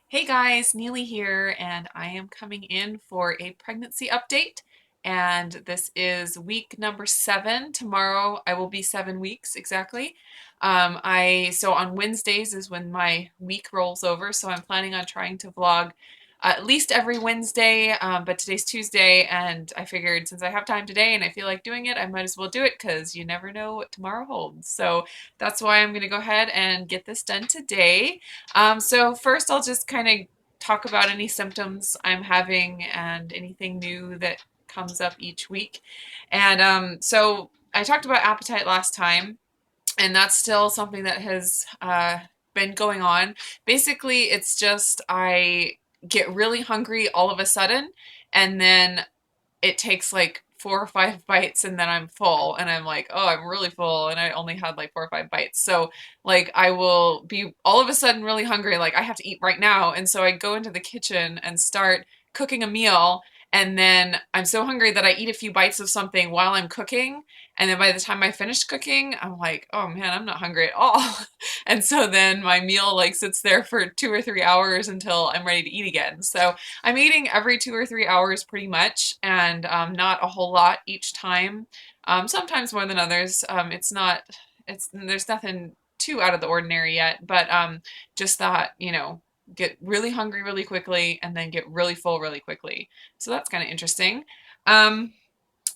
Hey guys, Neely here, and I am coming in for a pregnancy update. And this is week number 7. Tomorrow I will be 7 weeks exactly. So on Wednesdays is when my week rolls over, so I'm planning on trying to vlog at least every Wednesday, but today's Tuesday, and I figured since I have time today and I feel like doing it, I might as well do it because you never know what tomorrow holds. So that's why I'm going to go ahead and get this done today. So first I'll just kind of talk about any symptoms I'm having and anything new that comes up each week. And so I talked about appetite last time, and that's still something that has been going on. Basically, it's just I get really hungry all of a sudden, and then it takes like 4 or 5 bites and then I'm full and I'm like, oh, I'm really full and I only had like 4 or 5 bites. So like I will be all of a sudden really hungry, like I have to eat right now. And so I go into the kitchen and start cooking a meal, and then I'm so hungry that I eat a few bites of something while I'm cooking. And then by the time I finish cooking, I'm like, oh man, I'm not hungry at all. And so then my meal like sits there for 2 or 3 hours until I'm ready to eat again. So I'm eating every 2 or 3 hours pretty much, and not a whole lot each time. Sometimes more than others. There's nothing too out of the ordinary yet, but just that, get really hungry really quickly and then get really full really quickly. So that's kind of interesting. Um,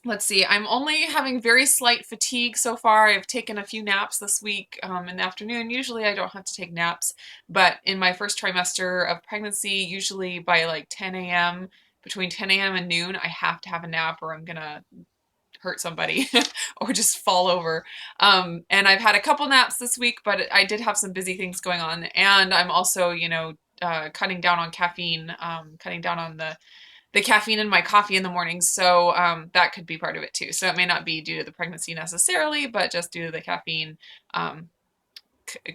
Let's see, I'm only having very slight fatigue so far. I've taken a few naps this week in the afternoon. Usually I don't have to take naps, but in my first trimester of pregnancy, usually by like 10 a.m., between 10 a.m. and noon, I have to have a nap or I'm gonna hurt somebody or just fall over. And I've had a couple naps this week, but I did have some busy things going on. And I'm also, cutting down on caffeine, cutting down on the caffeine in my coffee in the mornings. So that could be part of it too. So it may not be due to the pregnancy necessarily, but just due to the caffeine, um,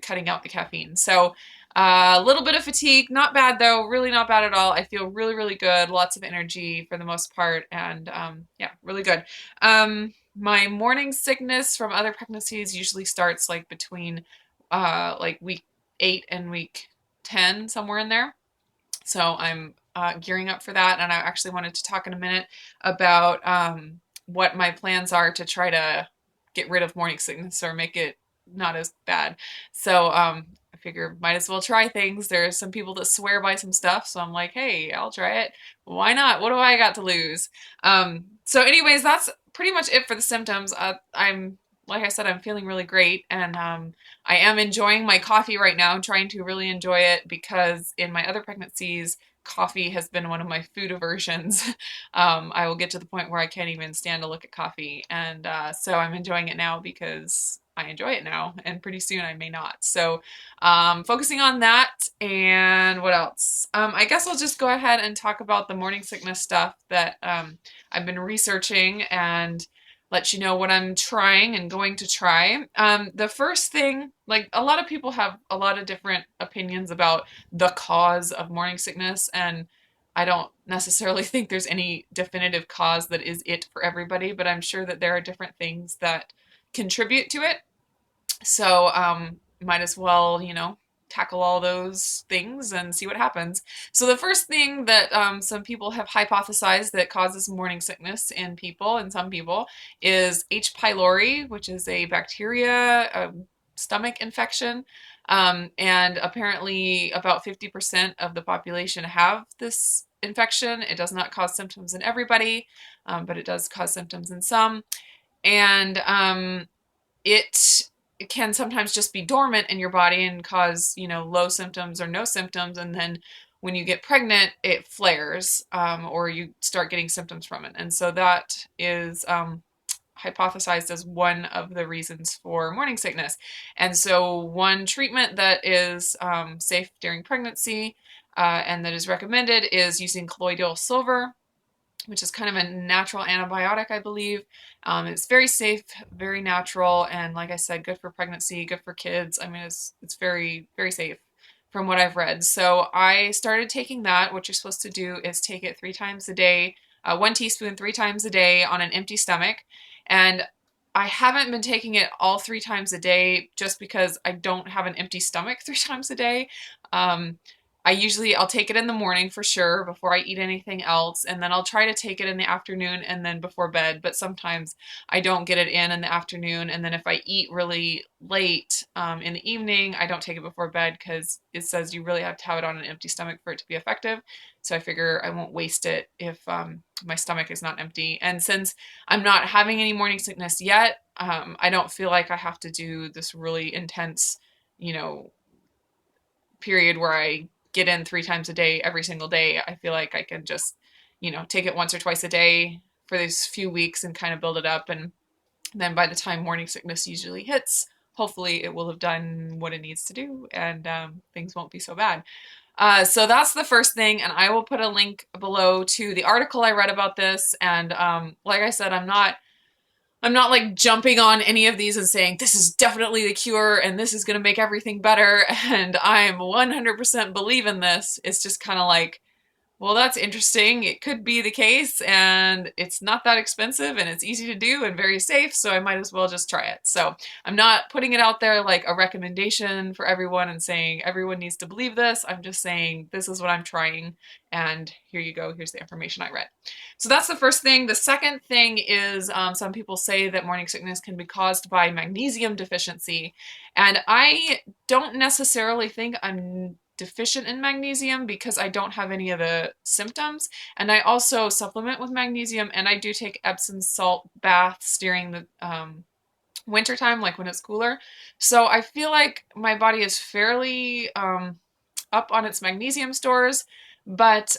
cutting out the caffeine. So a little bit of fatigue, not bad though, really not bad at all. I feel really, really good, lots of energy for the most part, and yeah, really good. My morning sickness from other pregnancies usually starts like between like week 8 and week 10, somewhere in there. So I'm gearing up for that, and I actually wanted to talk in a minute about what my plans are to try to get rid of morning sickness or make it not as bad. So I figure might as well try things. There's some people that swear by some stuff, so I'm like, hey, I'll try it. Why not? What do I got to lose? So, anyways, that's pretty much it for the symptoms. I'm like I said, I'm feeling really great, and I am enjoying my coffee right now, trying to really enjoy it because in my other pregnancies, coffee has been one of my food aversions. I will get to the point where I can't even stand to look at coffee. And so I'm enjoying it now because I enjoy it now, and pretty soon I may not. So focusing on that, and what else? I guess I'll just go ahead and talk about the morning sickness stuff that I've been researching and let you know what I'm trying and going to try. The first thing, like a lot of people have a lot of different opinions about the cause of morning sickness, and I don't necessarily think there's any definitive cause that is it for everybody, but I'm sure that there are different things that contribute to it. So, might as well, tackle all those things and see what happens. So, the first thing that some people have hypothesized that causes morning sickness in people, and some people, is H. pylori, which is a bacteria, a stomach infection. And apparently, about 50% of the population have this infection. It does not cause symptoms in everybody, but it does cause symptoms in some. And it can sometimes just be dormant in your body and cause, low symptoms or no symptoms. And then when you get pregnant, it flares, or you start getting symptoms from it. And so that is hypothesized as one of the reasons for morning sickness. And so one treatment that is safe during pregnancy and that is recommended is using colloidal silver, which is kind of a natural antibiotic, I believe. It's very safe, very natural, and like I said, good for pregnancy, good for kids. I mean, it's very, very safe from what I've read. So I started taking that. What you're supposed to do is take it 3 times a day, 1 teaspoon 3 times a day on an empty stomach. And I haven't been taking it all 3 times a day just because I don't have an empty stomach 3 times a day. Um, I'll take it in the morning for sure before I eat anything else, and then I'll try to take it in the afternoon and then before bed. But sometimes I don't get it in the afternoon, and then if I eat really late in the evening, I don't take it before bed because it says you really have to have it on an empty stomach for it to be effective. So I figure I won't waste it if my stomach is not empty. And since I'm not having any morning sickness yet, I don't feel like I have to do this really intense, you know, period where I get in 3 times a day every single day. I feel like I can just, take it once or twice a day for these few weeks and kind of build it up. And then by the time morning sickness usually hits, hopefully it will have done what it needs to do and things won't be so bad. So that's the first thing, and I will put a link below to the article I read about this. And like I said, I'm not like jumping on any of these and saying this is definitely the cure and this is going to make everything better and I'm 100% believe in this. It's just kind of like, well, that's interesting. It could be the case, and it's not that expensive, and it's easy to do and very safe, so I might as well just try it. So I'm not putting it out there like a recommendation for everyone and saying everyone needs to believe this. I'm just saying this is what I'm trying, and here you go. Here's the information I read. So that's the first thing. The second thing is some people say that morning sickness can be caused by magnesium deficiency, and I don't necessarily think I'm deficient in magnesium because I don't have any of the symptoms. And I also supplement with magnesium, and I do take Epsom salt baths during the wintertime, like when it's cooler. So I feel like my body is fairly up on its magnesium stores. But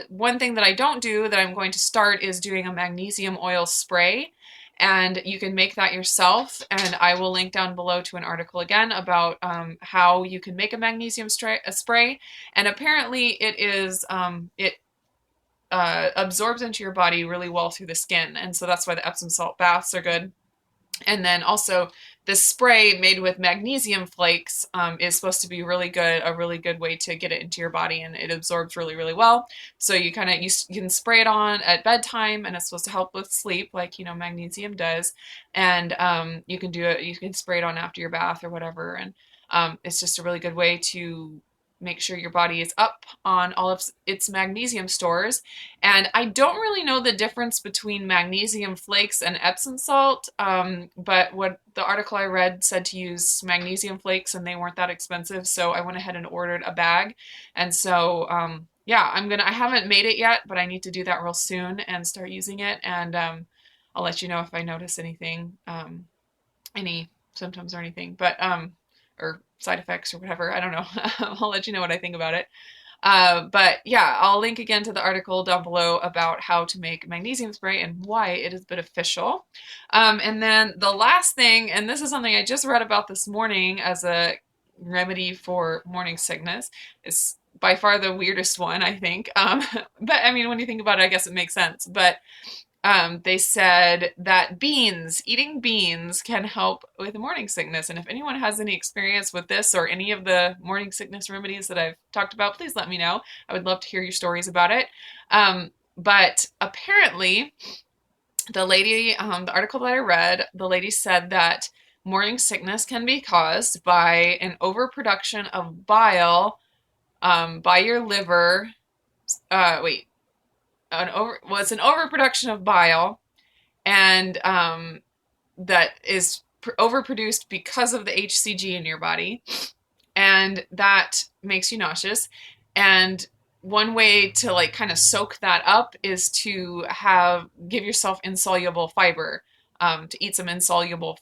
one thing that I don't do that I'm going to start is doing a magnesium oil spray. And you can make that yourself. And I will link down below to an article again about how you can make a magnesium spray. And apparently it absorbs into your body really well through the skin. And so that's why the Epsom salt baths are good. And then also this spray made with magnesium flakes is supposed to be really good, a really good way to get it into your body, and it absorbs really, really well. So you can spray it on at bedtime, and it's supposed to help with sleep, like magnesium does. And you can do it. You can spray it on after your bath or whatever, and it's just a really good way to make sure your body is up on all of its magnesium stores. And I don't really know the difference between magnesium flakes and Epsom salt, but what the article I read said to use magnesium flakes and they weren't that expensive, so I went ahead and ordered a bag. And so, yeah, I haven't made it yet, but I need to do that real soon and start using it. And I'll let you know if I notice anything, any symptoms or anything, but or side effects or whatever. I don't know. I'll let you know what I think about it. But yeah, I'll link again to the article down below about how to make magnesium spray and why it is beneficial. And then the last thing, and this is something I just read about this morning as a remedy for morning sickness, is by far the weirdest one, I think. But I mean, when you think about it, I guess it makes sense. But they said that eating beans can help with morning sickness. And if anyone has any experience with this or any of the morning sickness remedies that I've talked about, please let me know. I would love to hear your stories about it. But apparently, the article that I read, the lady said that morning sickness can be caused by an overproduction of bile by your liver. It's an overproduction of bile, and that is overproduced because of the HCG in your body, and that makes you nauseous. And one way to like kind of soak that up is to give yourself insoluble fiber, to eat some soluble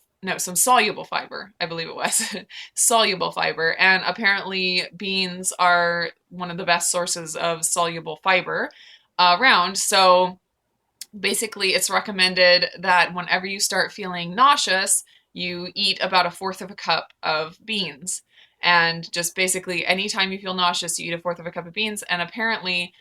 fiber, I believe it was, soluble fiber. And apparently beans are one of the best sources of soluble fiber around. So basically it's recommended that whenever you start feeling nauseous, you eat about 1/4 of a cup of beans. And just basically anytime you feel nauseous, you eat 1/4 of a cup of beans. And apparently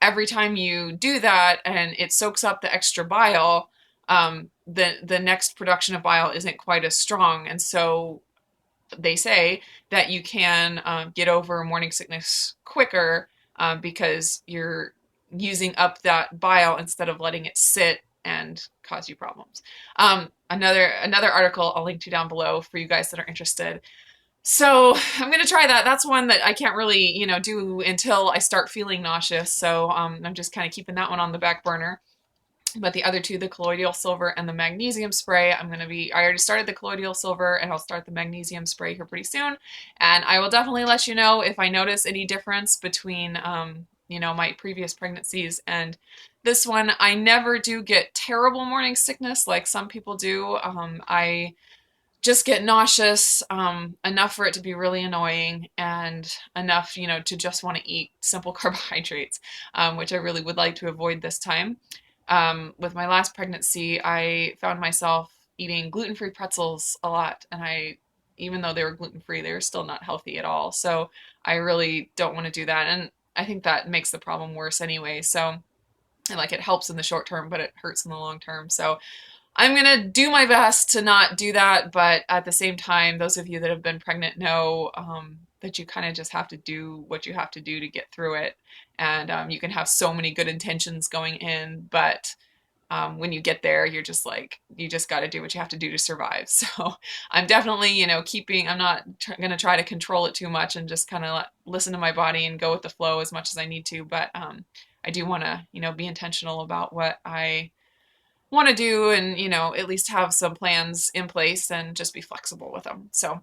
every time you do that and it soaks up the extra bile, the next production of bile isn't quite as strong. And so they say that you can get over morning sickness quicker because you're using up that bile instead of letting it sit and cause you problems. Another article I'll link to down below for you guys that are interested So I'm gonna try that. That's one that I can't really, do until I start feeling nauseous. So I'm just kind of keeping that one on the back burner. But the other two, the colloidal silver and the magnesium spray, I already started the colloidal silver and I'll start the magnesium spray here pretty soon. And I will definitely let you know if I notice any difference between, my previous pregnancies and this one. I never do get terrible morning sickness like some people do. I just get nauseous, enough for it to be really annoying and enough, to just want to eat simple carbohydrates, which I really would like to avoid this time. With my last pregnancy, I found myself eating gluten-free pretzels a lot, and even though they were gluten-free, they were still not healthy at all. So I really don't want to do that, and I think that makes the problem worse anyway. So, and like it helps in the short term, but it hurts in the long term. So I'm gonna do my best to not do that, but at the same time, those of you that have been pregnant know that you kind of just have to do what you have to do to get through it. And you can have so many good intentions going in, but when you get there, you're just like, you just got to do what you have to do to survive. So I'm definitely, I'm not going to try to control it too much and just kind of listen to my body and go with the flow as much as I need to. But I do want to, be intentional about what I want to do and, at least have some plans in place and just be flexible with them. So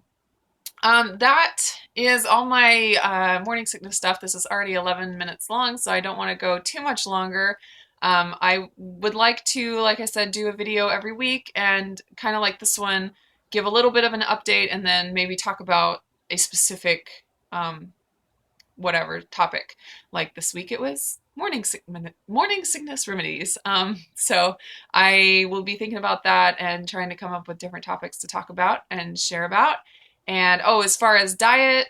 that is all my morning sickness stuff. This is already 11 minutes long, so I don't want to go too much longer. I would like to, like I said, do a video every week and kind of like this one, give a little bit of an update and then maybe talk about a specific whatever topic. Like this week it was morning sickness remedies. So I will be thinking about that and trying to come up with different topics to talk about and share about. And oh, as far as diet,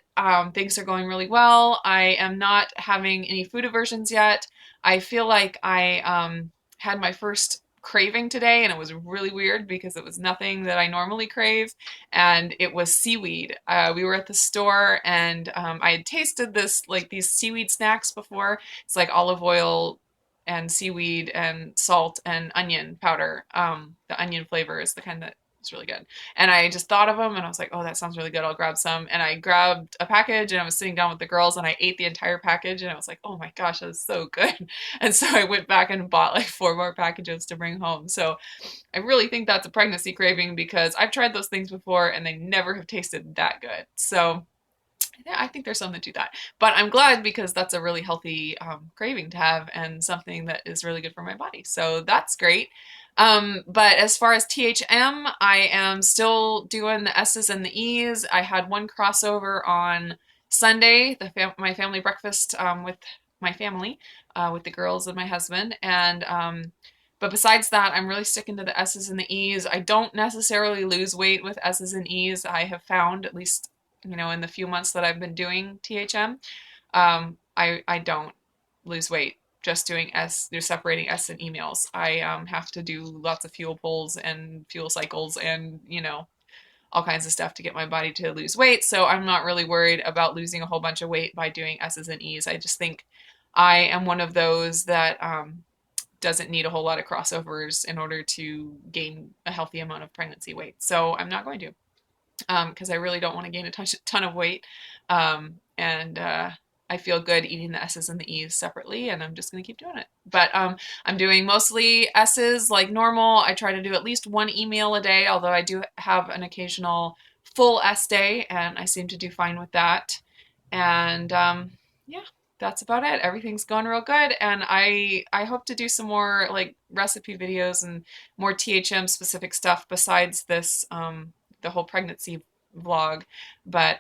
things are going really well. I am not having any food aversions yet. I feel like I had my first craving today, and it was really weird because it was nothing that I normally crave, and it was seaweed. We were at the store, and I had tasted these seaweed snacks before. It's like olive oil and seaweed and salt and onion powder. The onion flavor is the kind that is really good. And I just thought of them and I was like, oh, that sounds really good. I'll grab some. And I grabbed a package and I was sitting down with the girls and I ate the entire package and I was like, oh my gosh, that was so good. And so I went back and bought like 4 more packages to bring home. So I really think that's a pregnancy craving because I've tried those things before and they never have tasted that good. So yeah, I think there's something to that. But I'm glad because that's a really healthy craving to have and something that is really good for my body. So that's great. But as far as THM, I am still doing the S's and the E's. I had one crossover on Sunday, my family breakfast with my family, with the girls and my husband. And but besides that, I'm really sticking to the S's and the E's. I don't necessarily lose weight with S's and E's. I have found, at least in the few months that I've been doing THM, I don't lose weight just doing separating S and emails. I have to do lots of fuel pulls and fuel cycles and all kinds of stuff to get my body to lose weight. So I'm not really worried about losing a whole bunch of weight by doing S's and E's. I just think I am one of those that doesn't need a whole lot of crossovers in order to gain a healthy amount of pregnancy weight. So I'm not going to because I really don't want to gain a ton of weight. And I feel good eating the S's and the E's separately, and I'm just going to keep doing it. But I'm doing mostly S's like normal. I try to do at least 1 email a day, although I do have an occasional full S day, and I seem to do fine with that. And yeah, that's about it. Everything's going real good, and I hope to do some more like recipe videos and more THM specific stuff besides this the whole pregnancy vlog. But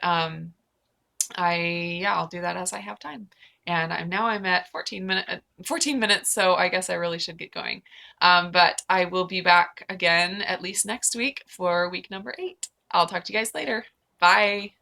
I'll do that as I have time. And I'm at 14 minutes, so I guess I really should get going. But I will be back again at least next week for week number 8. I'll talk to you guys later. Bye.